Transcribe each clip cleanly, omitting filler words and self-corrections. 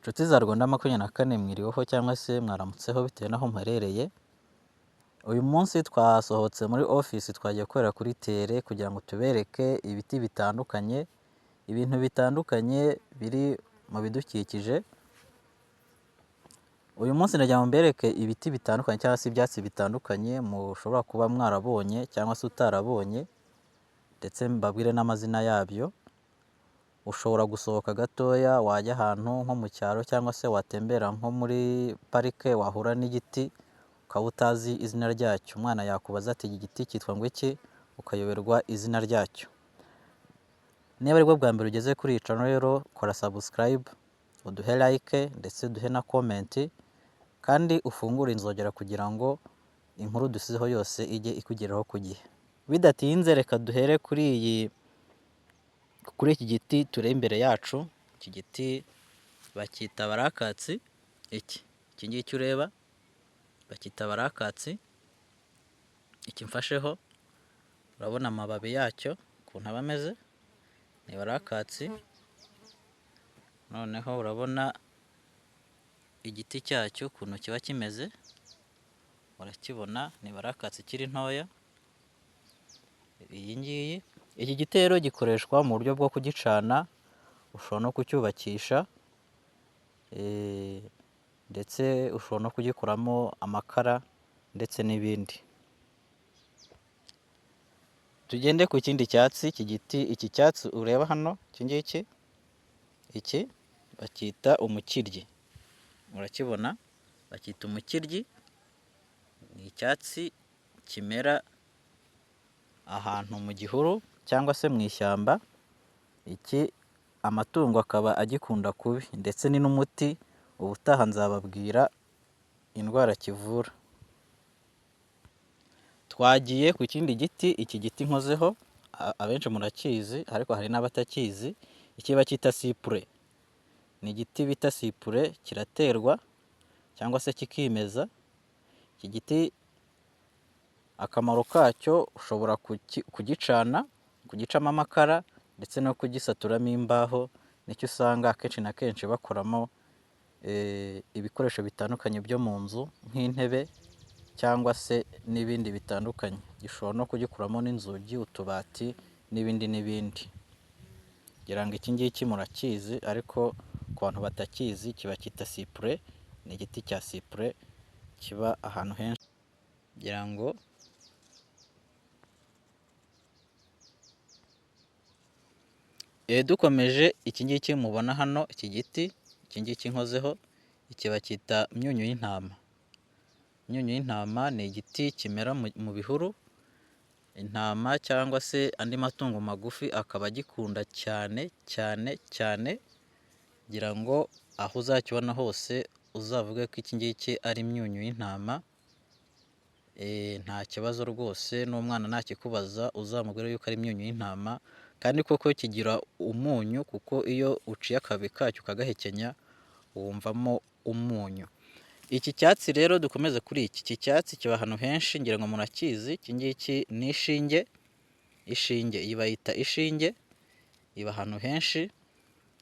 Inshuti za Rwanda 24 mwiriweho cyangwa se mwaramutseho bitewe n'aho muherereye. Uyu munsi twasohotse muri office twagiye gukorera kuri tere kugira ngo tubereke ibiti bitandukanye, ibintu bitandukanye biri mu bidukikije. Uyu munsi ndagira ngo mbereke ibiti bitandukanye cyangwa se ibyatsi bitandukanye mushobora kuba mwarabonye cyangwa se utarabonye, ndetse mbabwire n'amazina yabyo. Ushobora gusohoka gatoya wajya ahantu nko mu cyaro cyangwa se watembera nko muri parike wahura n'igiti ukaba utazi izina ryacyo. Umwana yakubaza ati iki giti cyitwa ngo iki, ukayoberwa izina ryacyo. Niba aribwo bwa mbere ugeze kuri iyi channel rero kora subscribe, uduhe like ndetse uduhe na comment, kandi ufungure inzogera kugira ngo inkuru dusizeho yose ijye ikugeraho ku gihe. Bidatinze reka duhere kuri iki giti turi imbere yacu. Iki giti bacyita barakatsi. Iki ngiki ureba bacyita barakatsi. Iki mfasheho urabona amababi yacyo ukuntu aba ameze, ni barakatsi. Noneho urabona igiti cyacyo ukuntu kiba kimeze, urakibona ni barakatsi kiri ntoya. Iyi ngiyi, iki giti rero gikoreshwa mu buryo bwo kugicana, ushobora no kucyubakisha, ndetse ushobora no kugikuramo amakara ndetse n'ibindi. Tugende ku kindi cyatsi. Iki giti, iki cyatsi ureba hano, iki ngiki, iki bacyita umukiryi. Urakibona bacyita umukiryi. Ni icyatsi kimera ahantu mu gihuru cyangwa se mu ishyamba. Iki amatungo akaba agikunda kubi, ndetse ni n'umuti. Ubutaha nzababwira indwara kivura. Twagiye ku kindi giti. Iki giti nkozeho abenshi murakizi ariko hari n'abatakizi. Iki bacyita sipure. Ni igiti bita sipure, kiraterwa cyangwa se kikimeza. Iki giti akamaro kacyo ushobora kugicana, kugicamo amakara ndetse no kugisaturamo imbaho. Nicyo usanga akenshi na kenshi bakoramo ibikoresho bitandukanye byo mu nzu nk'intebe cyangwa se n'ibindi bitandukanye. Gishobora no kugikuramo n'inzugi, utubati n'ibindi n'ibindi. Ngira ngo iki ngiki murakizi, ariko ku bantu batakizi kiba cyita sipure. Ni igiti cya sipure kiba ahantu henshi. Ngira ngo dukomeje, iki ngiki mubona hano, iki giti, iki ngiki nkozeho, iki bacyita myunyu y'intama. Imyunyu y'intama ni igiti kimera mu bihuru. Intama cyangwa se andi matungo magufi akaba agikunda cyane cyane cyane. Ngira ngo aho uzakibona hose uzavuge ko iki ngiki ari imyunyu y'intama. Nta kibazo rwose, n'umwana nakikubaza uzamubwira yuko ari imyunyu y'intama. Kandi koko kigira umunyu, kuko iyo uciye akababi kacyo ukagahekenya wumvamo umunyu. Iki cyatsi rero dukomeze kuri iki cyatsi kiba ahantu henshi, ngira ngo murakizi. Iki ngiki ni ishinge. Ishinge iyi bayita ishinge, iba ahantu henshi.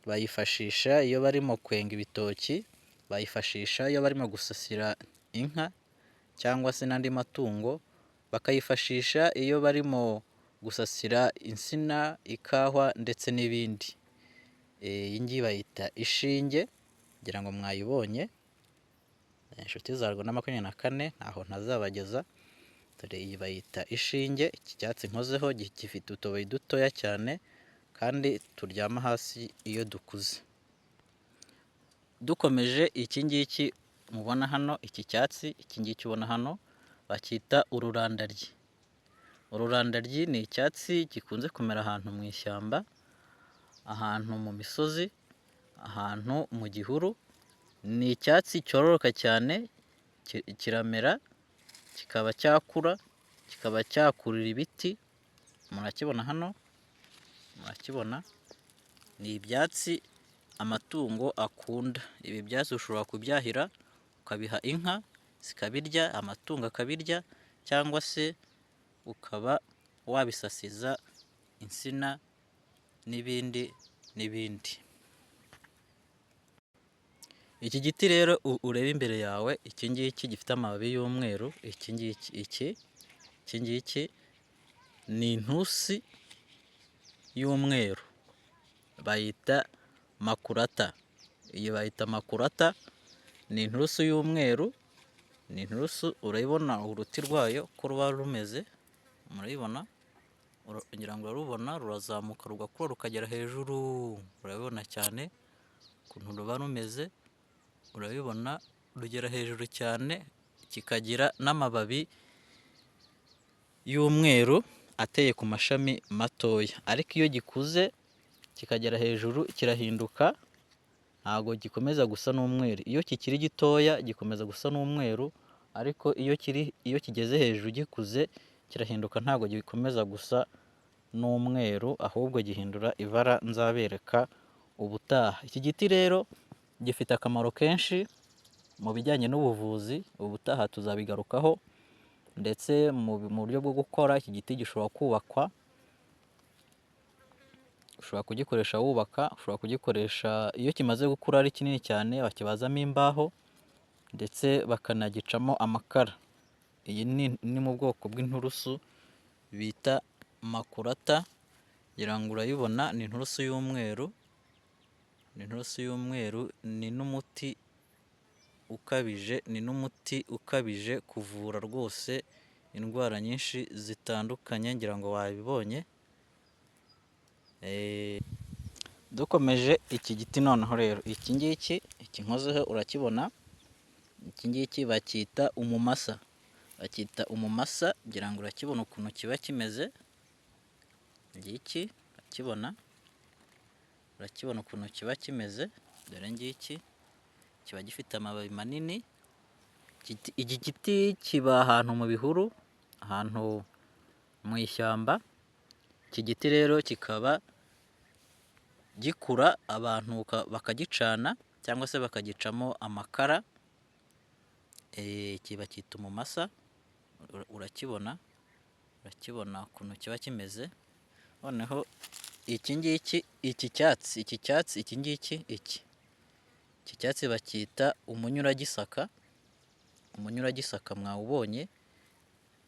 Bayifashisha iyo barimo kwenga ibitoki, bayifashisha iyo barimo gusasira inka cyangwa se n'andi matungo, bakayifashisha iyo barimo gusasira insina, ikahwa ndetse n'ibindi. Iyi ngiyi bayita ishinge, ngira ngo mwayibonye. Inshuti za Rwanda 24 ntaho ntazabageza. Dore iyi bayita ishinge. Iki cyatsi nkozeho gifite utubabi dutoya cyane kandi turyama hasi iyo dukuze. Dukomeje, iki ngiki mubona hano, iki cyatsi, iki ngiki ubona hano bacyita ururandaryi. Ururandaryi ni icyatsi gikunze kumera ahantu mu ishyamba, ahantu mu misozi, ahantu mu gihuru. Ni icyatsi cyororoka cyane, kiramera kikaba cyakura, kikaba cyakurira ibiti. Murakibona hano, murakibona. Ni ibyatsi amatungo akunda. Ibi byatsi ushobora kubyahira ukabiha inka zikabirya, amatungo akabirya, cyangwa se ukaba wabisasiza insina n'ibindi n'ibindi. Iki giti rero ureba imbere yawe, iki ngiki gifite amababi y'umweru, iki ngiki ni intusi y'umweru bayita makurata. Iyi bayita makurata, ni inturusu y'umweru, ni inturusu urayibona uruti rwayo ko ruba rumeze, murayibona, ngira ngo urarubona, rurazamuka rugakura rukagera hejuru, urabibona cyane ukuntu ruba rumeze, urabibona rugera hejuru cyane, kikagira n'amababi y'umweru ateye ku mashami matoya, ariko iyo gikuze kikagera hejuru kirahinduka, ntabwo gikomeza gusa n'umweru. Iyo kikiri gitoya gikomeza gusa n'umweru, ariko iyo kigeze hejuru gikuze kirahinduka, ntabwo gikomeza gusa n'umweru, ahubwo gihindura ibara nzabereka ubutaha. Iki giti rero gifite akamaro kenshi mu bijyanye n'ubuvuzi, ubutaha tuzabigarukaho, ndetse mu buryo bwo gukora iki giti gishobora kubakwa, ushobora kugikoresha wubaka, ushobora kugikoresha iyo kimaze gukura ari kinini cyane bakibazamo imbaho ndetse bakanagicamo amakara. Iyi ni mu bwoko bw'inturusu bita makurata, ngira ngo urayibona, ni inturusu y'umweru, ni inturusu y'umweru, ni n'umuti ukabije kuvura rwose indwara nyinshi zitandukanye, ngira ngo wabibonye. Dukomeje iki giti noneho rero, iki ngiki nkozeho urakibona, iki ngiki bacyita umumasa, ngira ngo urakibona ukuntu kiba kimeze, ngiki urakibona ukuntu kiba kimeze, dore ngiki kiba gifite amababi manini. Iki giti kiba ahantu mu bihuru, ahantu mu ishyamba. Iki giti rero kikaba gikura abantu bakagicana cyangwa se bakagicamo amakara, kiba cyita umumasa, urakibona ukuntu kiba kimeze. Noneho iki cyatsi bacyita umunyuragisaka, mwawubonye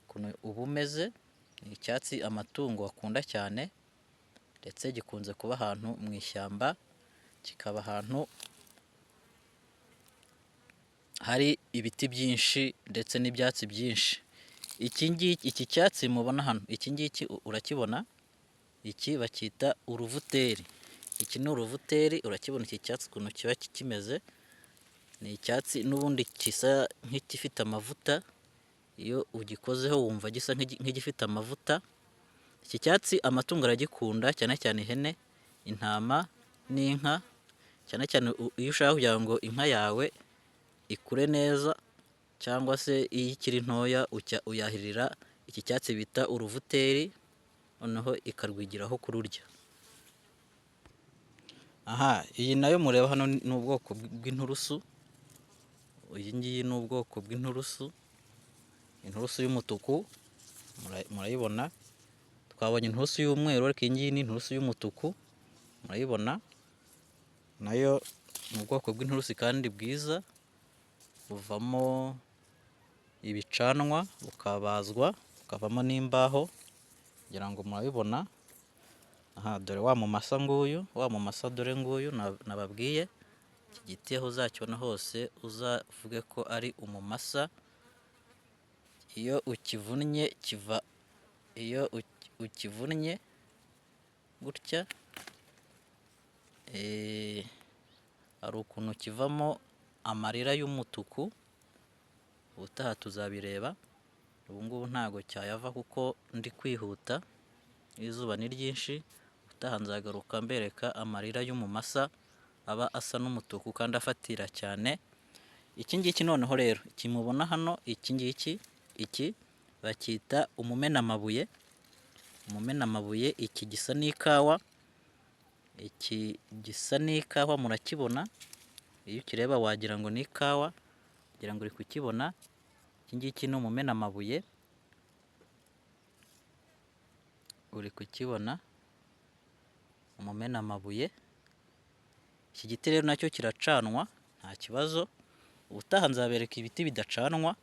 ukuntu uba umeze, ni icyatsi amatungo akunda cyane, ndetse gikunze kuba ahantu mu ishyamba, kikaba ahantu hari ibiti byinshi ndetse n'ibyatsi byinshi. Iki cyatsi mubona hano, iki ngiki urakibona, iki bacyita uruvuteri, iki ni uruvuteri, urakibona iki cyatsi ukuntu kiba kimeze, ni icyatsi n'ubundi gisa nk'igifite amavuta, iyo ugikozeho wumva gisa nk'igifite amavuta. Iki cyatsi amatungo aragikunda, cyane cyane ihene, intama n'inka, cyane cyane iyo ushaka kugira ngo inka yawe ikure neza, cyangwa se iyo ikiri ntoya uyahirira iki cyatsi bita uruvuteri, noneho ikarwigiraho kururya. Iyi nayo mureba hano ni ubwoko bw'inturusu, iyi ngiyi ni ubwoko bw'inturusu, inturusu y'umutuku, murayibona. Twabonye inturusu y'umweru, ariko iyi ngiyi ni inturusu y'umutuku, murayibona, nayo ni ubwoko bw'inturusu kandi bwiza, buvamo ibicanwa, bukabazwa, bukavamo n'imbaho, ngira ngo murabibona. Dore wa mumasa nguyu, dore nguyu nababwiye. Iki giti aho uzakibona hose uzavuge ko ari umumasa. Iyo ukivunnye gutya, hari ukuntu kivamo amarira y'umutuku, ubutaha tuzabireba, ubu ngubu ntabwo cyayava kuko ndi kwihuta, izuba ni ryinshi, ubutaha nzagaruka mbereka amarira y'umumasa aba asa n'umutuku kandi afatira cyane. Iki ngiki noneho rero, iki mubona hano, iki bacyita umumenamabuye, iki gisa n'ikawa, murakibona, iyo ukireba wagira ngo ni ikawa, kugira ngo uri kukibona. Iki ngiki ni umumenamabuye, uri kukibona, umumenamabuye. Iki giti rero nacyo kiracanwa, nta kibazo. Ubutaha nzabereka ibiti bidacanwa.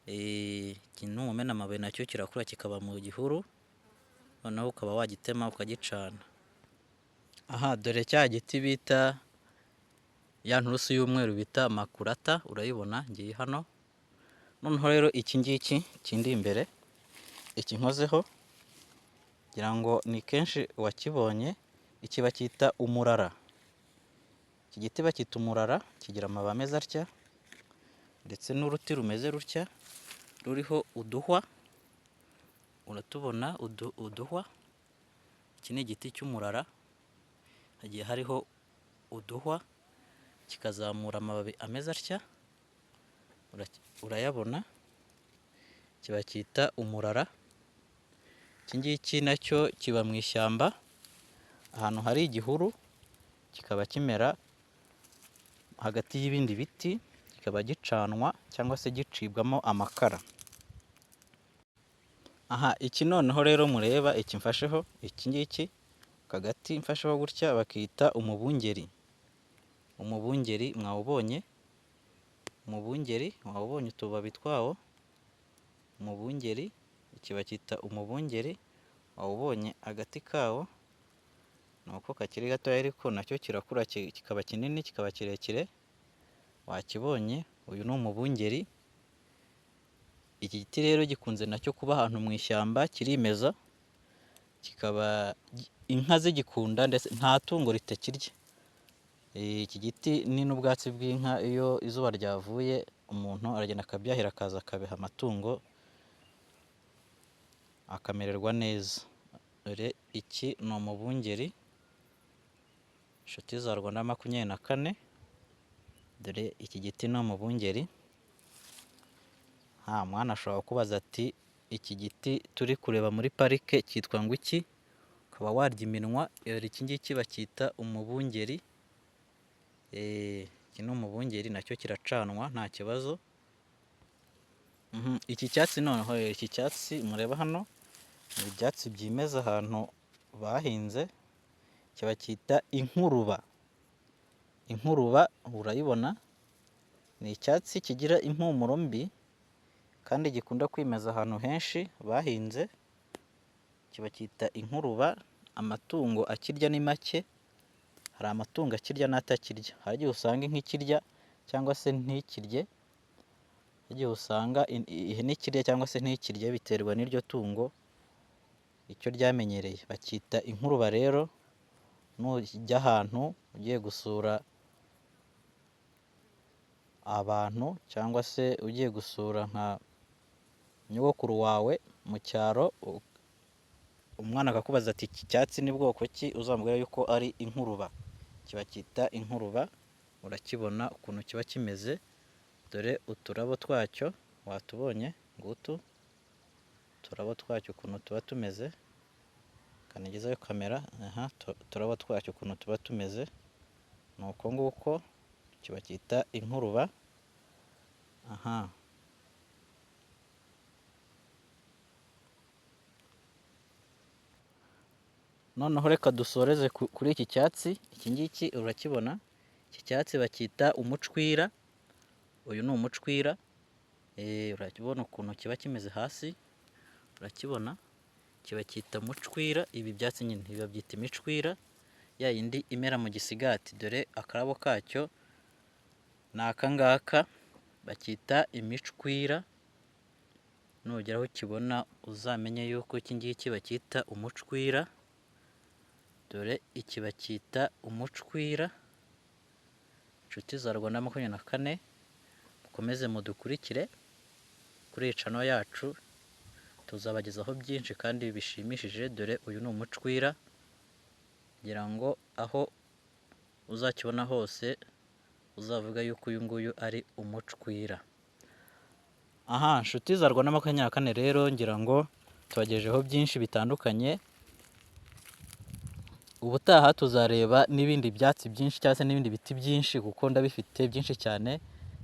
Iki ni umumena amabuye nacyo kirakura kikaba mu gihuru, noneho ukaba wagitema ukagicana. Aha dore cya giti bita ya nturusu y'umweru bita makurata, urayibona ngiye hano. Noneho rero iki ngiki kindi imbere, iki nkozeho ngira ngo ni kenshi wakibonye, iki bacyita umurara. Iki giti bacyita umurara, kigira amababi ameze atya ndetse n'uruti rumeze rutya ruriho uduhwa, uratubona uduhwa. Iki ni igiti cy'umurara, hagiye hariho uduhwa, kikazamura amababi ameze atya, urayabona, kiba cyita umurara. Iki ngiki nacyo kiba mu ishyamba ahantu hari igihuru, kikaba kimera hagati y'ibindi biti, kikaba gicanwa cyangwa se gicibwamo amakara. Aha iki noneho rero mureba iki mfasheho, iki ngiki kagati mfasheho gutya bakita umubungeri. Umubungeri mwawubonye, umubungeri mwawubonye utubabi twawo, umubungeri iki bacyita umubungeri, wawubonye agati kawo, nuko kakiri gatoya ariko nacyo kirakura kikaba kinini kikaba kirekire, wakibonye, uyu ni umubungeri. Iki giti rero gikunze nacyo kuba ahantu mu ishyamba, kirimeza, kikaba inka zigikunda ndetse nta tungo ritakirya. Iki giti ni n'ubwatsi bw'inka, iyo izuba ryavuye umuntu aragenda akabyahira akaza akabiha amatungo akamererwa neza. Dore iki ni umubungeri, inshuti za Rwanda 24, dore iki giti ni umubungeri. Mwana ashobora kubaza ati iki giti turi kureba muri parike cyitwa ngo iki? Ukaba warya iminwa. Iki ngiki bacyita umubungeri. Iki ni umubungeri, nacyo kiracanwa nta kibazo. Iki cyatsi noneho, iki cyatsi mureba hano ni ibyatsi byimeza ahantu bahinze, kiba cyita inkuruba. Inkuruba urayibona, ni icyatsi kigira impumuro mbi kandi gikunda kwimeza ahantu henshi bahinze, kiba cyita inkuruba. Amatungo akirya ni make, hari amatungo akirya n'atakirya. Hari igihe usanga inka ikirya cyangwa se ntikirye, igihe usanga ihene ikirya cyangwa se ntikirye, biterwa n'iryo tungo icyo ryamenyereye. Bacyita inkuruba rero. Nujya ahantu ugiye gusura abantu cyangwa se ugiye gusura nka nyogokuru wawe mu cyaro, umwana akakubaza ati iki cyatsi ni bwoko ki, uzamubwira yuko ari inkuruba. Kiba cyita inkuruba, urakibona ukuntu kiba kimeze. Dore uturabo twacyo watubonye, ngutu uturabo twacyo ukuntu tuba tumeze, kanigezayo kamera. Uturabo twacyo ukuntu tuba tumeze, ni uko nguko kiba cyita inkuruba. Noneho reka dusoreze kuri iki cyatsi. Iki ngiki urakibona, iki cyatsi bacyita umucwira. Uyu ni umucwira, urakibona ukuntu kiba kimeze hasi, urakibona, kiba cyita mucwira. Ibi byatsi nyine babyita imicwira, ya yindi imera mu gisigati. Dore akarabo kacyo ni aka ngaka, bacyita imicwira. Nugera aho ukibona uzamenye yuko iki ngiki bacyita umucwira. Dore iki bacyita umucwira. Inshuti za Rwanda 24, mukomeze mudukurikire kuri channel yacu, tuzabagezaho byinshi kandi bishimishije. Dore uyu ni umucwira, ngira ngo aho uzakibona hose uzavuga yuko uyu nguyu ari umucwira. Inshuti za Rwanda 24 rero, ngira ngo tubagejeho byinshi bitandukanye. Ubutaha tuzareba n'ibindi byatsi byinshi cyangwa se n'ibindi biti byinshi, kuko ndabifite byinshi cyane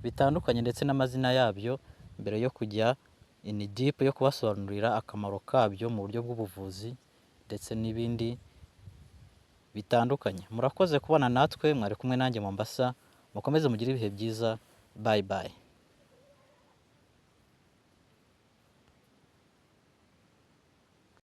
bitandukanye ndetse n'amazina yabyo, mbere yo kujya in deep yo kubasobanurira akamaro kabyo mu buryo bw'ubuvuzi ndetse n'ibindi bitandukanye. Murakoze kubana natwe, mwari kumwe nanjye Mombasa mukomeze mugire ibihe byiza, bayi bayi.